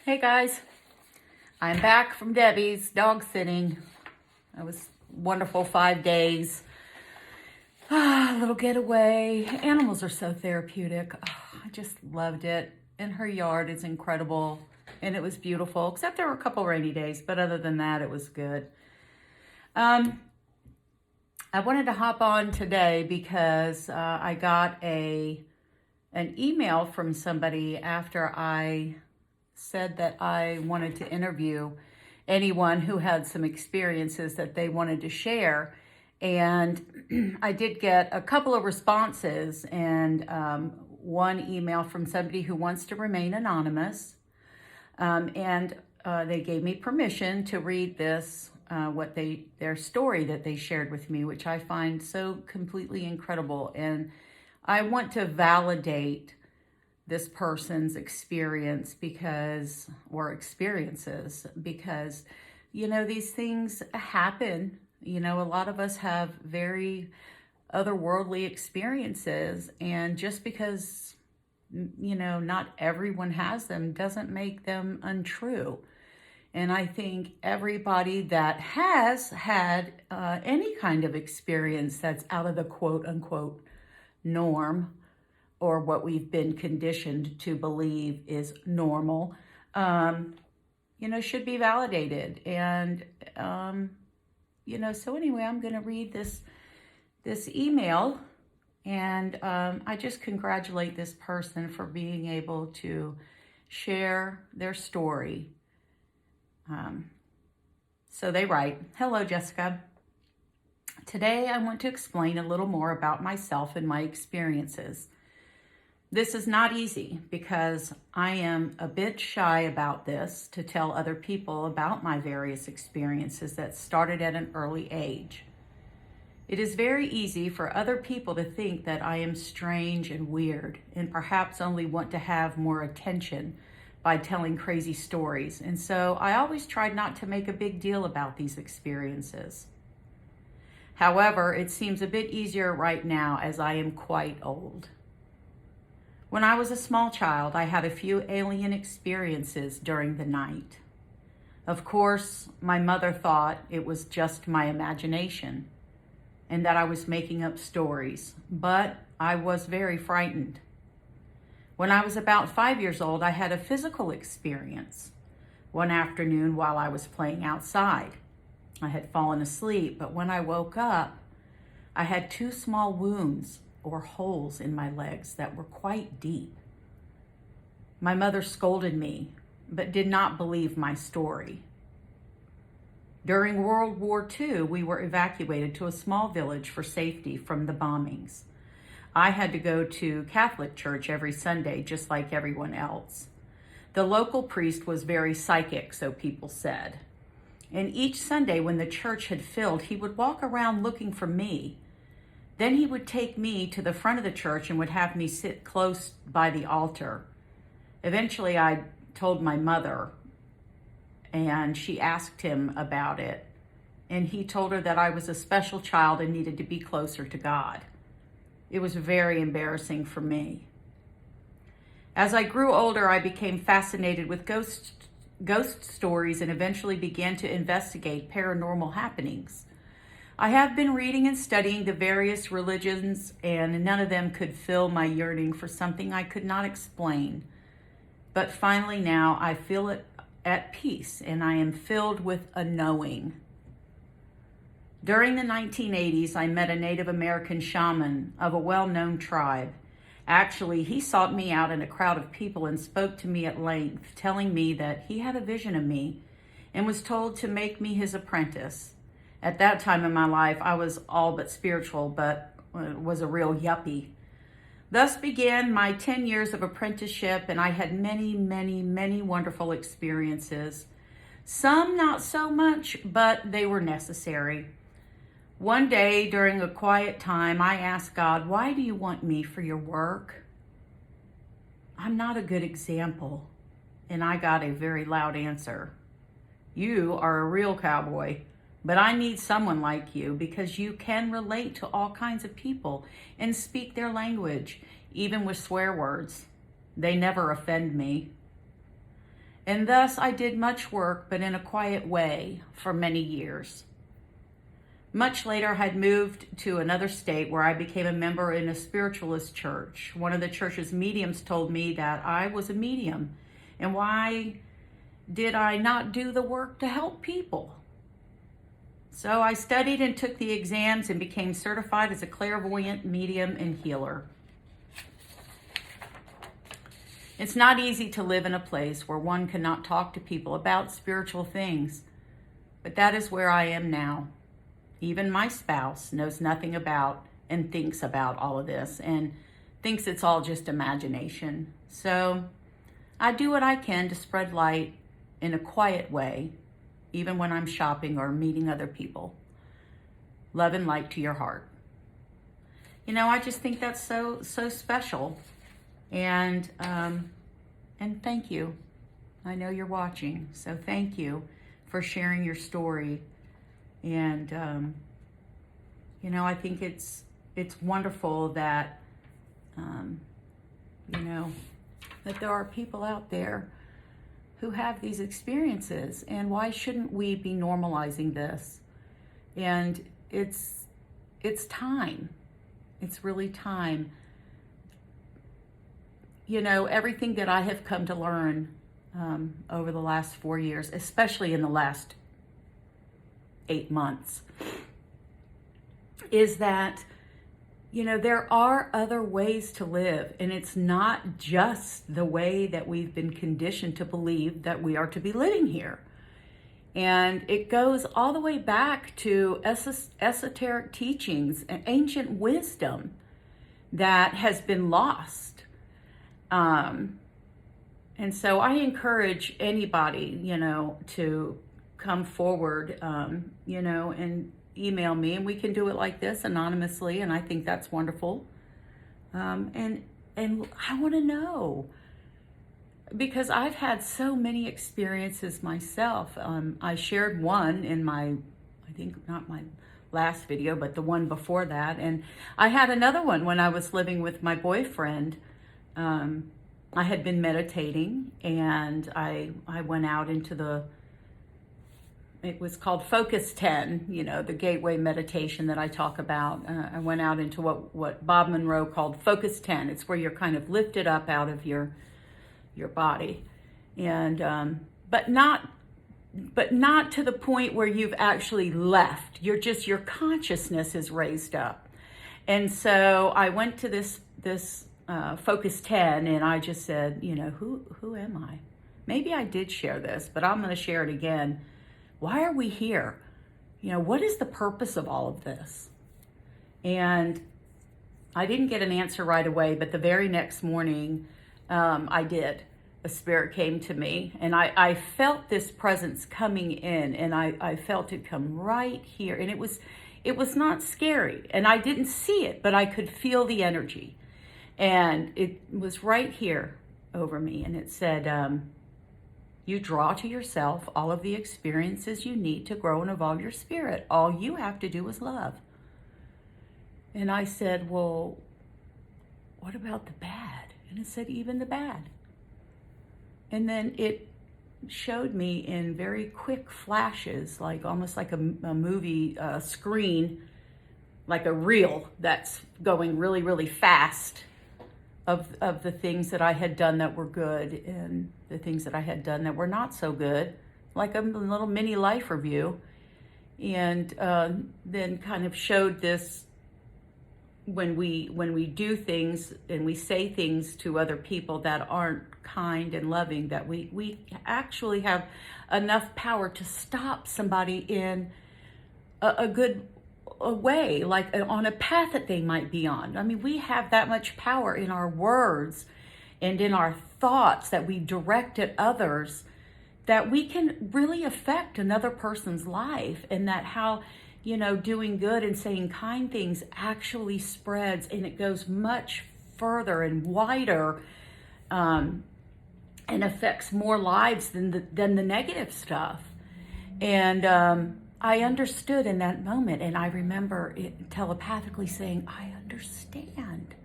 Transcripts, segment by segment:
Hey guys, I'm back from Debbie's dog sitting. It was wonderful 5 days. A little getaway. Animals are so therapeutic. I just loved it. And her yard is incredible and it was beautiful, except there were a couple rainy days, but other than that, it was good. I wanted to hop on today because I got an email from somebody after I said that I wanted to interview anyone who had some experiences that they wanted to share. And I did get a couple of responses, and one email from somebody who wants to remain anonymous. And they gave me permission to read this, their story that they shared with me, which I find so completely incredible. And I want to validate this person's experiences because, these things happen. A lot of us have very otherworldly experiences, and just because, not everyone has them doesn't make them untrue. And I think everybody that has had any kind of experience that's out of the quote unquote norm, or what we've been conditioned to believe is normal, should be validated. And, so anyway, I'm going to read this email, and I just congratulate this person for being able to share their story. So they write, "Hello, Jessica. Today I want to explain a little more about myself and my experiences. This is not easy because I am a bit shy about this to tell other people about my various experiences that started at an early age. It is very easy for other people to think that I am strange and weird and perhaps only want to have more attention by telling crazy stories. And so I always tried not to make a big deal about these experiences. However, it seems a bit easier right now as I am quite old. When I was a small child, I had a few alien experiences during the night. Of course, my mother thought it was just my imagination and that I was making up stories, but I was very frightened. When I was about 5 years old, I had a physical experience. One afternoon while I was playing outside, I had fallen asleep, but when I woke up, I had 2 small wounds or holes in my legs that were quite deep. My mother scolded me, but did not believe my story. During World War II, we were evacuated to a small village for safety from the bombings. I had to go to Catholic church every Sunday, just like everyone else. The local priest was very psychic, so people said. And each Sunday when the church had filled, he would walk around looking for me. Then he would take me to the front of the church and would have me sit close by the altar. Eventually, I told my mother, and she asked him about it. And he told her that I was a special child and needed to be closer to God. It was very embarrassing for me. As I grew older, I became fascinated with ghost stories and eventually began to investigate paranormal happenings. I have been reading and studying the various religions, and none of them could fill my yearning for something I could not explain. But finally now I feel it at peace, and I am filled with a knowing. During the 1980s, I met a Native American shaman of a well-known tribe. Actually, he sought me out in a crowd of people and spoke to me at length, telling me that he had a vision of me and was told to make me his apprentice. At that time in my life, I was all but spiritual, but was a real yuppie. Thus began my 10 years of apprenticeship, and I had many, many, many wonderful experiences. Some not so much, but they were necessary. One day during a quiet time, I asked God, "Why do you want me for your work? I'm not a good example." And I got a very loud answer. "You are a real cowboy. But I need someone like you because you can relate to all kinds of people and speak their language, even with swear words. They never offend me." and thus I did much work, but in a quiet way, for many years. Much later, I had moved to another state where I became a member in a spiritualist church. One of the church's mediums told me that I was a medium, and why did I not do the work to help people? So I studied and took the exams and became certified as a clairvoyant, medium, and healer. It's not easy to live in a place where one cannot talk to people about spiritual things, but that is where I am now. Even my spouse knows nothing about and thinks about all of this and thinks it's all just imagination. So I do what I can to spread light in a quiet way, even when I'm shopping or meeting other people. Love and light to your heart. I just think that's so special. And thank you. I know you're watching, so thank you for sharing your story. And I think it's wonderful that that there are people out there who have these experiences, and why shouldn't we be normalizing this? And it's time. It's really time. Everything that I have come to learn over the last 4 years, especially in the last 8 months, is that, there are other ways to live, and it's not just the way that we've been conditioned to believe that we are to be living here. And it goes all the way back to esoteric teachings and ancient wisdom that has been lost. And so I encourage anybody, to come forward, and email me, and we can do it like this anonymously, and I think that's wonderful. And I want to know, because I've had so many experiences myself. I shared one in I think not my last video, but the one before that, and I had another one when I was living with my boyfriend. I had been meditating, and I went out into it was called Focus 10, the gateway meditation that I talk about. I went out into what Bob Monroe called Focus 10. It's where you're kind of lifted up out of your body. And, but not to the point where you've actually left. Your consciousness is raised up. And so I went to this Focus 10, and I just said, who am I? Maybe I did share this, but I'm going to share it again. Why are we here? What is the purpose of all of this? And I didn't get an answer right away, but the very next morning, I did. A spirit came to me, and I felt this presence coming in, and I felt it come right here. And it was not scary, and I didn't see it, but I could feel the energy. And it was right here over me, and it said, you draw to yourself all of the experiences you need to grow and evolve your spirit. All you have to do is love. And I said, well, what about the bad? And it said, even the bad. And then it showed me in very quick flashes, like almost like a movie screen, like a reel that's going really, really fast, of the things that I had done that were good and the things that I had done that were not so good, like a little mini life review. And then kind of showed this, when we do things and we say things to other people that aren't kind and loving, that we actually have enough power to stop somebody in a good way, like on a path that they might be on. I mean, we have that much power in our words and in our thoughts that we direct at others, that we can really affect another person's life, and that how, doing good and saying kind things actually spreads, and it goes much further and wider, and affects more lives than the negative stuff. And I understood in that moment, and I remember it telepathically saying, I understand,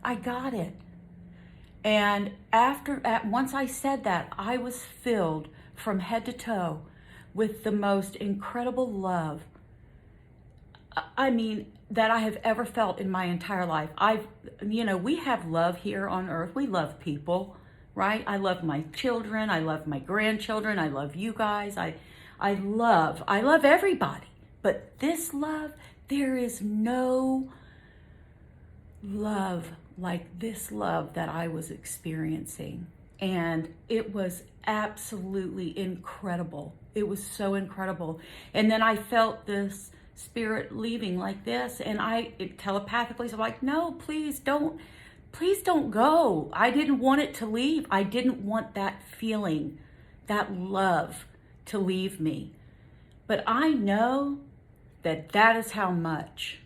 I got it. And once I said that, I was filled from head to toe with the most incredible love, I mean, that I have ever felt in my entire life. We have love here on earth. We love people, right? I love my children. I love my grandchildren. I love you guys. I love everybody. But this love, there is no love like this love that I was experiencing. And it was absolutely incredible. It was so incredible. And then I felt this spirit leaving like this, and it telepathically, so I'm like, no, please don't go. I didn't want it to leave. I didn't want that feeling, that love to leave me. But I know that is how much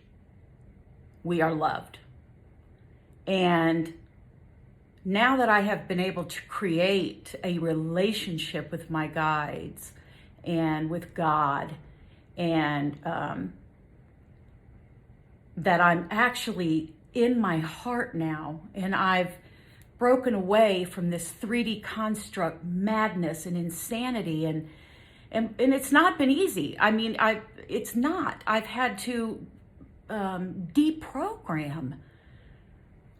we are loved. And now that I have been able to create a relationship with my guides and with God, and that I'm actually in my heart now, and I've broken away from this 3D construct madness and insanity, and it's not been easy. I mean, it's not. I've had to deprogram.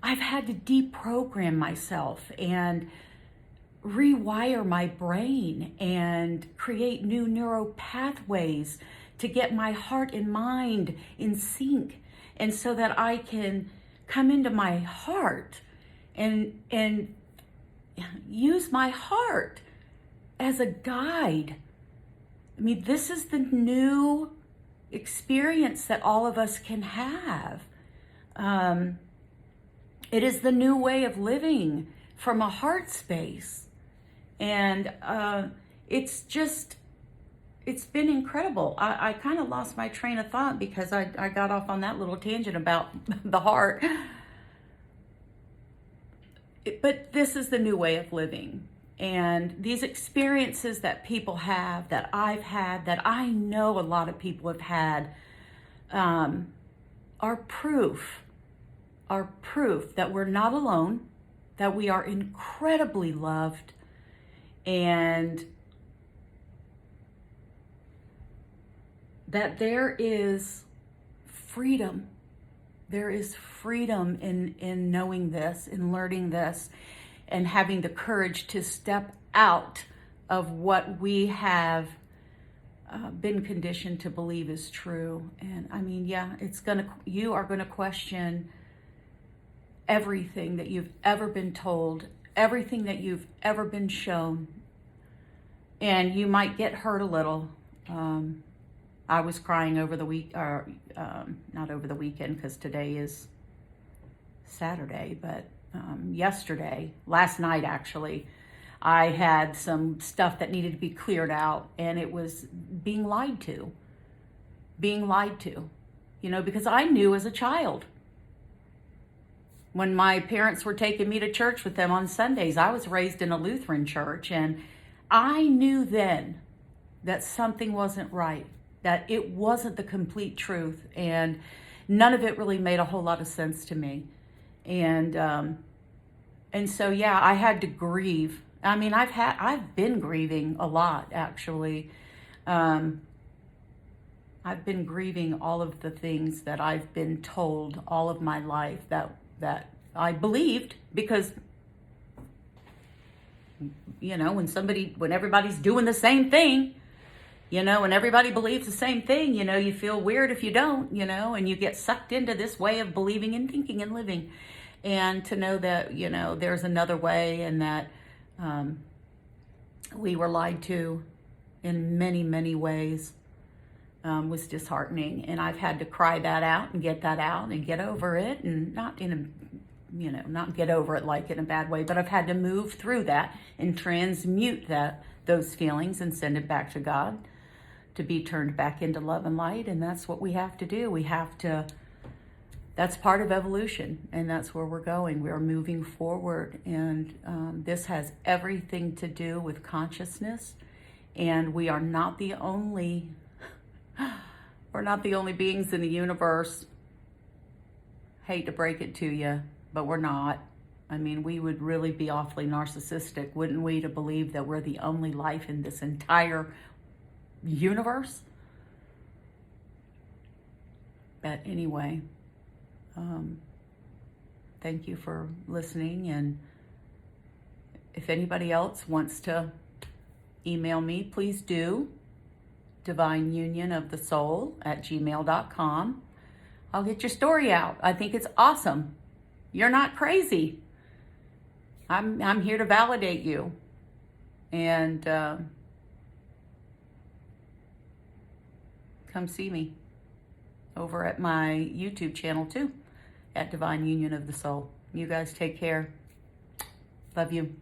I've had to deprogram myself and rewire my brain and create new neural pathways to get my heart and mind in sync, and so that I can come into my heart and use my heart as a guide. I mean, this is the new experience that all of us can have. It is the new way of living from a heart space. And it's been incredible. I kind of lost my train of thought because I got off on that little tangent about the heart. But this is the new way of living. And these experiences that people have, that I've had, that I know a lot of people have had, are proof that we're not alone, that we are incredibly loved, and that there is freedom. There is freedom in knowing this, in learning this, and having the courage to step out of what we have been conditioned to believe is true. And I mean, yeah, you are gonna question everything that you've ever been told, everything that you've ever been shown, and you might get hurt a little. I was crying over the week, or not over the weekend, because today is Saturday, but last night actually, I had some stuff that needed to be cleared out, and it was being lied to, because I knew as a child, when my parents were taking me to church with them on Sundays, I was raised in a Lutheran church, and I knew then that something wasn't right, that it wasn't the complete truth, and none of it really made a whole lot of sense to me. And so, yeah, I had to grieve. I mean, I've been grieving a lot, actually. I've been grieving all of the things that I've been told all of my life that I believed, because, when everybody's doing the same thing, and everybody believes the same thing, you feel weird if you don't, and you get sucked into this way of believing and thinking and living. And to know that, there's another way, and that we were lied to in many, many ways, was disheartening. And I've had to cry that out and get that out and get over it, and not get over it like in a bad way, but I've had to move through that and transmute those feelings and send it back to God to be turned back into love and light. And that's what we have to do. That's part of evolution, and that's where we're going. We're moving forward, and this has everything to do with consciousness, and we are not the only beings in the universe. Hate to break it to you, but we're not. I mean, we would really be awfully narcissistic, wouldn't we, to believe that we're the only life in this entire universe? But anyway, thank you for listening. And if anybody else wants to email me, please do. divineunionofthesoul@gmail.com. I'll get your story out. I think it's awesome. You're not crazy. I'm here to validate you. And come see me over at my YouTube channel too, at Divine Union of the Soul. You guys take care. Love you.